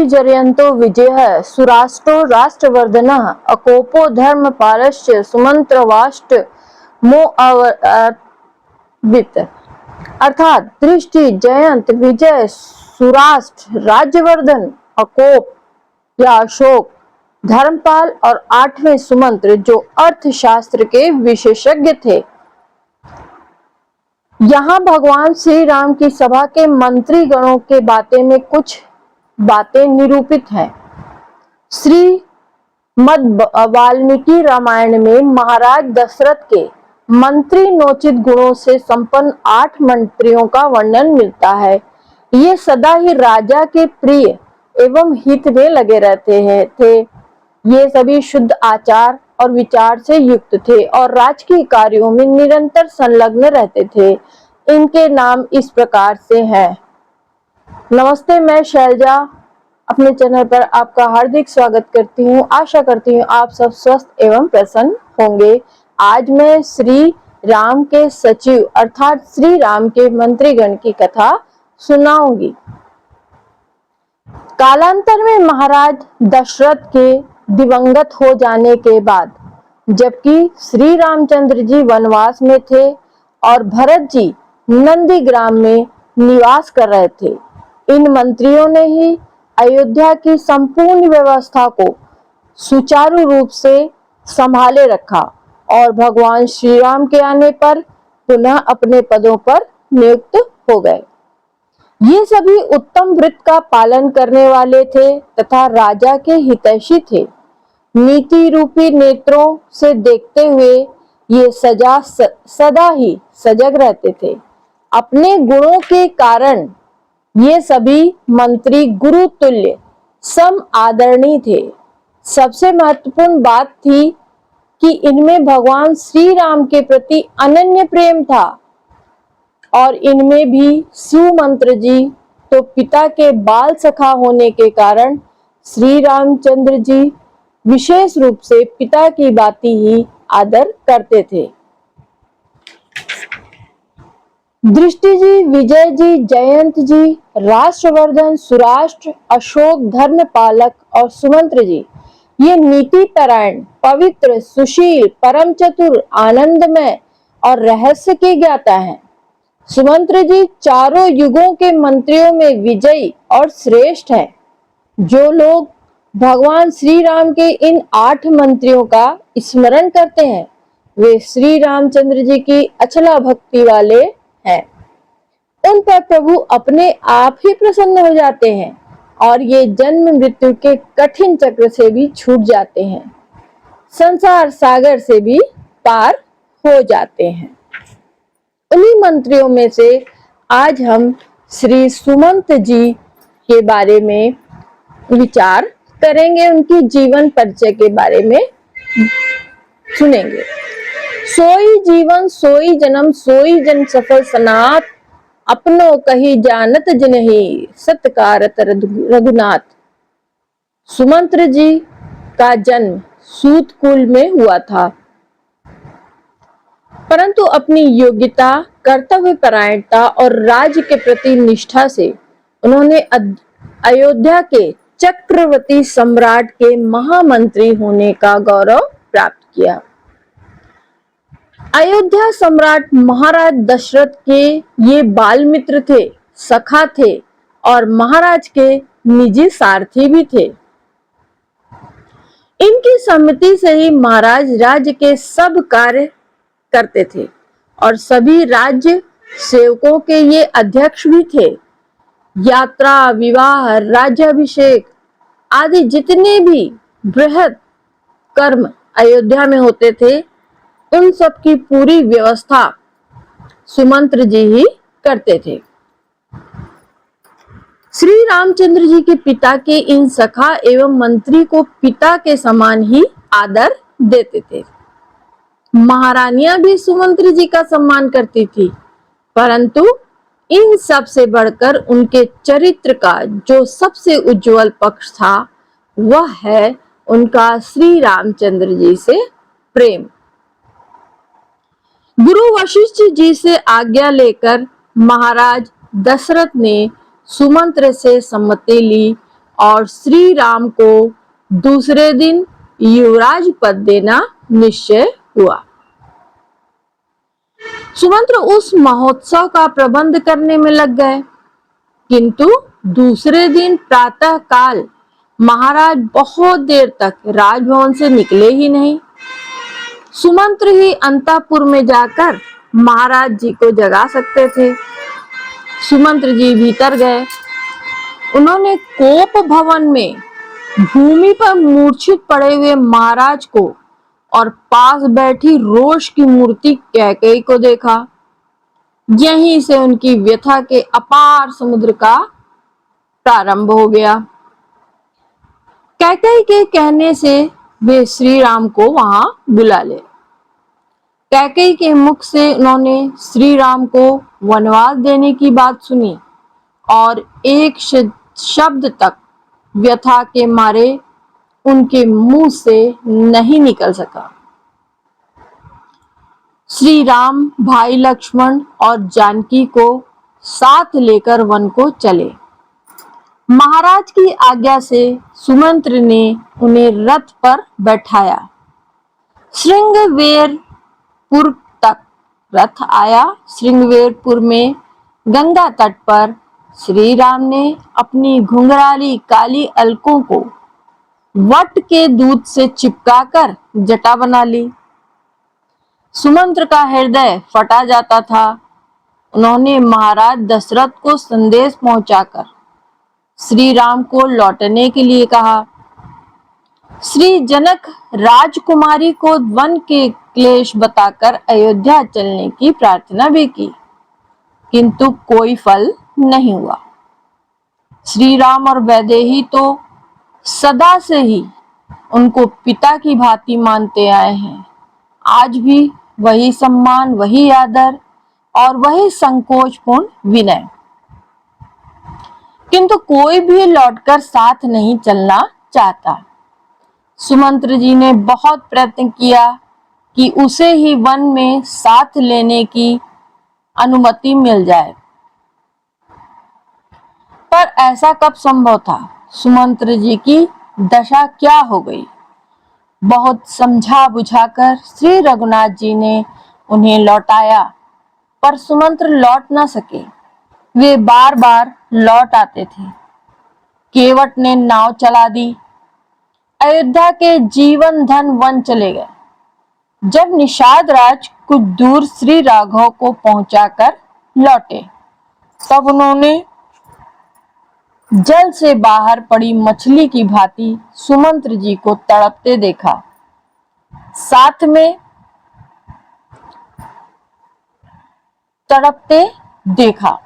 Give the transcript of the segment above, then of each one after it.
जरयन्तो विजयः सुराष्ट्रो राष्ट्रवर्धनः अकोपो धर्मपालश्च सुमंत्रवाष्ट्मो अवर्वित। अर्थात दृष्टि, जयंत, विजय, सुराष्ट्र, राज्यवर्धन, अकोप या अशोक, धर्मपाल और 8वें सुमंत्र जो अर्थशास्त्र के विशेषज्ञ थे। यहाँ भगवान श्री राम की सभा के मंत्री गणों के बातें में कुछ बातें निरूपित हैं। श्रीमद् वाल्मीकि रामायण में महाराज दशरथ के मंत्रीनोचित गुणों से संपन्न 8 मंत्रियों का वर्णन मिलता है। ये सदा ही राजा के प्रिय एवं हित में लगे रहते थे। ये सभी शुद्ध आचार और विचार से युक्त थे और राजकीय कार्यों में निरंतर संलग्न रहते थे। इनके नाम इस प्रकार से हैं। नमस्ते, मैं शैलजा अपने चैनल पर आपका हार्दिक स्वागत करती हूँ। आशा करती हूँ आप सब स्वस्थ एवं प्रसन्न होंगे। आज मैं श्री राम के सचिव अर्थात श्री राम के मंत्रीगण की कथा सुनाऊंगी। कालांतर में महाराज दशरथ के दिवंगत हो जाने के बाद, जबकि श्री रामचंद्र जी वनवास में थे और भरत जी नंदीग्राम में निवास कर रहे थे, इन मंत्रियों ने ही अयोध्या की संपूर्ण व्यवस्था को सुचारू रूप से संभाले रखा और भगवान श्री राम के आने पर पुनः अपने पदों पर नियुक्त हो गए। ये सभी उत्तम व्रत का पालन करने वाले थे तथा राजा के हितैषी थे। नीति रूपी नेत्रों से देखते हुए ये सदा ही सजग रहते थे। अपने गुणों के कारण ये सभी मंत्री गुरु तुल्य सम आदरणीय थे। सबसे महत्वपूर्ण बात थी कि इनमें भगवान श्री राम के प्रति अनन्य प्रेम था और इनमें भी सुमंत्र जी तो पिता के बाल सखा होने के कारण श्री रामचंद्र जी विशेष रूप से पिता की बाती ही आदर करते थे। दृष्टि जी, विजय जी, जयंत जी, राष्ट्रवर्धन, सुराष्ट्र, अशोक, धर्मपालक और सुमंत्र जी ये नीति परायण, पवित्र, सुशील, परम चतुर, आनंदमय और रहस्य के ज्ञाता हैं। सुमंत्र जी चारों युगों के मंत्रियों में विजयी और श्रेष्ठ हैं। जो लोग भगवान श्री राम के इन 8 मंत्रियों का स्मरण करते हैं वे श्री रामचंद्र जी की अचला भक्ति वाले हैं। उन पर प्रभु अपने आप ही प्रसन्न हो जाते हैं और ये जन्म मृत्यु के कठिन चक्र से भी छूट जाते हैं, संसार सागर से भी पार हो जाते हैं। उन्हीं मंत्रियों में से आज हम श्री सुमंत जी के बारे में विचार करेंगे, उनकी जीवन परिचय के बारे में सुनेंगे। सोई जीवन सोई जन्म सोई जन सफल सनात, अपनो कही जानत जिन्हि सत्कारत रघुनाथ। सुमंत्र जी का जन्म सूत कुल में हुआ था, परंतु अपनी योग्यता, कर्तव्य परायणता और राज्य के प्रति निष्ठा से उन्होंने अयोध्या के चक्रवर्ती सम्राट के महामंत्री होने का गौरव प्राप्त किया। अयोध्या सम्राट महाराज दशरथ के ये बाल मित्र थे, सखा थे और महाराज के निजी सारथी भी थे। इनकी सम्मति से ही महाराज राज्य के सब कार्य करते थे और सभी राज्य सेवकों के ये अध्यक्ष भी थे। यात्रा, विवाह, राज्याभिषेक आदि जितने भी बृहद कर्म अयोध्या में होते थे उन सब की पूरी व्यवस्था सुमंत्र जी ही करते थे। श्री रामचंद्र जी के पिता के इन सखा एवं मंत्री को पिता के समान ही आदर देते थे। महारानियां भी सुमंत्र जी का सम्मान करती थी, परंतु इन सब से बढ़कर उनके चरित्र का जो सबसे उज्जवल पक्ष था वह है उनका श्री रामचंद्र जी से प्रेम। गुरु वशिष्ठ जी से आज्ञा लेकर महाराज दशरथ ने सुमंत्र से सम्मति ली और श्री राम को दूसरे दिन युवराज पद देना निश्चय हुआ। सुमंत्र उस महोत्सव का प्रबंध करने में लग गए, किंतु दूसरे दिन प्रातः काल महाराज बहुत देर तक राजभवन से निकले ही नहीं। सुमंत्र ही अंतःपुर में जाकर महाराज जी को जगा सकते थे। सुमंत्र जी भीतर गए। उन्होंने कोप भवन में भूमि पर मूर्छित पड़े हुए महाराज को और पास बैठी रोष की मूर्ति कैकेयी को देखा। यहीं से उनकी व्यथा के अपार समुद्र का प्रारंभ हो गया। कैकेयी के कहने से वे श्री राम को वहां बुला ले। कैकेयी के मुख से उन्होंने श्री राम को वनवास देने की बात सुनी और एक शब्द तक व्यथा के मारे उनके मुंह से नहीं निकल सका। श्री राम भाई लक्ष्मण और जानकी को साथ लेकर वन को चले। महाराज की आज्ञा से सुमंत्र ने उन्हें रथ पर बैठाया। श्रृंगवेरपुर तक रथ आया। श्रृंगवेरपुर में गंगा तट पर श्री राम ने अपनी घुंघराली काली अलकों को वट के दूध से चिपकाकर जटा बना ली। सुमंत्र का हृदय फटा जाता था। उन्होंने महाराज दशरथ को संदेश पहुंचाकर श्री राम को लौटने के लिए कहा। श्री जनक राजकुमारी को वन के क्लेश बताकर अयोध्या चलने की प्रार्थना भी की, किंतु कोई फल नहीं हुआ। श्री राम और वैदेही तो सदा से ही उनको पिता की भांति मानते आए हैं। आज भी वही सम्मान, वही आदर और वही संकोचपूर्ण विनय, किंतु कोई भी लौटकर साथ नहीं चलना चाहता। सुमंत्र जी ने बहुत प्रयत्न किया कि उसे ही वन में साथ लेने की अनुमति मिल जाए, पर ऐसा कब संभव था। सुमंत्र जी की दशा क्या हो गई। बहुत समझा बुझाकर श्री रघुनाथ जी ने उन्हें लौटाया, पर सुमंत्र लौट न सके। वे बार बार लौट आते थे। केवट ने नाव चला दी। अयोध्या के जीवन धन वन चले गए। जब निषाद राज कुछ दूर श्री राघव को पहुंचाकर लौटे, तब उन्होंने जल से बाहर पड़ी मछली की भांति सुमंत्र जी को तड़पते देखा। साथ में तड़पते देखा।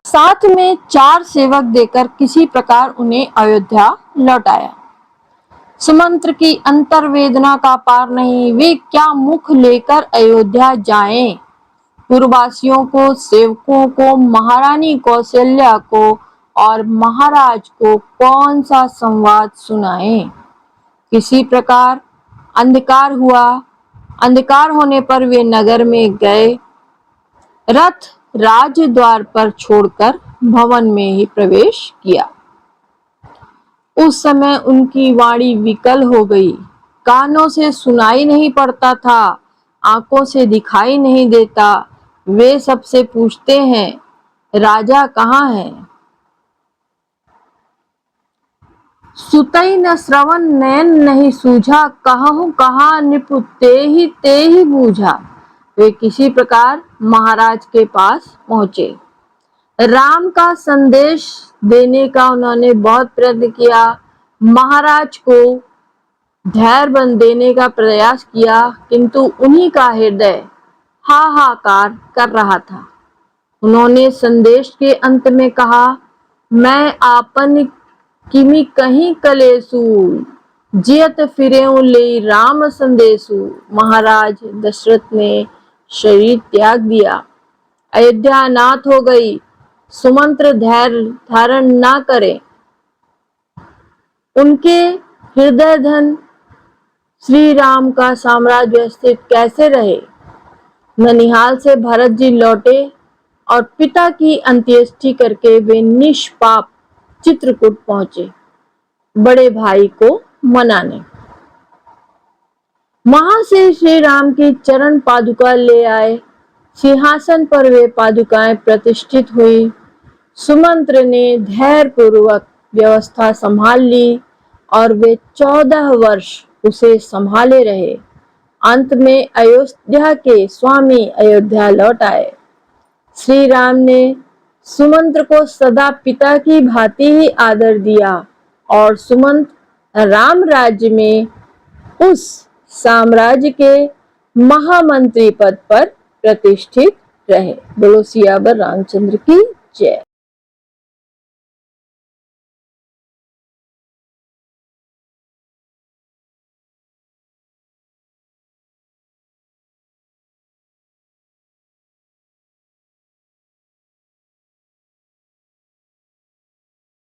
साथ में 4 सेवक देकर किसी प्रकार उन्हें अयोध्या लौटाया। सुमंत्र की अंतर्वेदना का पार नहीं। वे क्या मुख लेकर अयोध्या जाएं? पुरवासियों को, सेवकों को, महारानी कौशल्या को और महाराज को कौन सा संवाद सुनाएं? किसी प्रकार अंधकार हुआ। अंधकार होने पर वे नगर में गए। रथ राजद्वार पर छोड़कर भवन में ही प्रवेश किया। उस समय उनकी वाणी विकल हो गई। कानों से सुनाई नहीं पड़ता था, आंखों से दिखाई नहीं देता। वे सबसे पूछते हैं, राजा कहाँ है? सुतई न श्रवण नयन नहीं सूझा, कहूं कहाँ निपु ते ही बूझा। वे किसी प्रकार महाराज के पास पहुंचे। राम का संदेश देने का उन्होंने बहुत प्रयत्न किया। महाराज को धैर्य देने का प्रयास किया, किंतु उन्हीं का हृदय हाहाकार कर रहा था। उन्होंने संदेश के अंत में कहा, मैं आपन किमि कहीं कलेसु, जियत फिरेऊं ले राम संदेशु। महाराज दशरथ ने शरीर त्याग दिया। अयोध्या अनाथ हो गई। सुमंत्र धैर्य धारण ना करे। उनके हृदय धन श्री राम का साम्राज्य स्थित कैसे रहे। ननिहाल से भरत जी लौटे और पिता की अंत्येष्टि करके वे निष्पाप चित्रकूट पहुंचे बड़े भाई को मनाने। वहां से श्री राम की चरण पादुका ले आए। सिंहासन पर वे पादुकाएं प्रतिष्ठित हुई। सुमंत्र ने धैर्य पूर्वक व्यवस्था संभाल ली और वे 14 वर्ष उसे संभाले रहे। अंत में अयोध्या के स्वामी अयोध्या लौट आए। श्री राम ने सुमंत्र को सदा पिता की भांति ही आदर दिया और सुमंत्र राम राज्य में उस साम्राज्य के महामंत्री पद पर प्रतिष्ठित रहे। बोलो सियावर रामचंद्र की जय।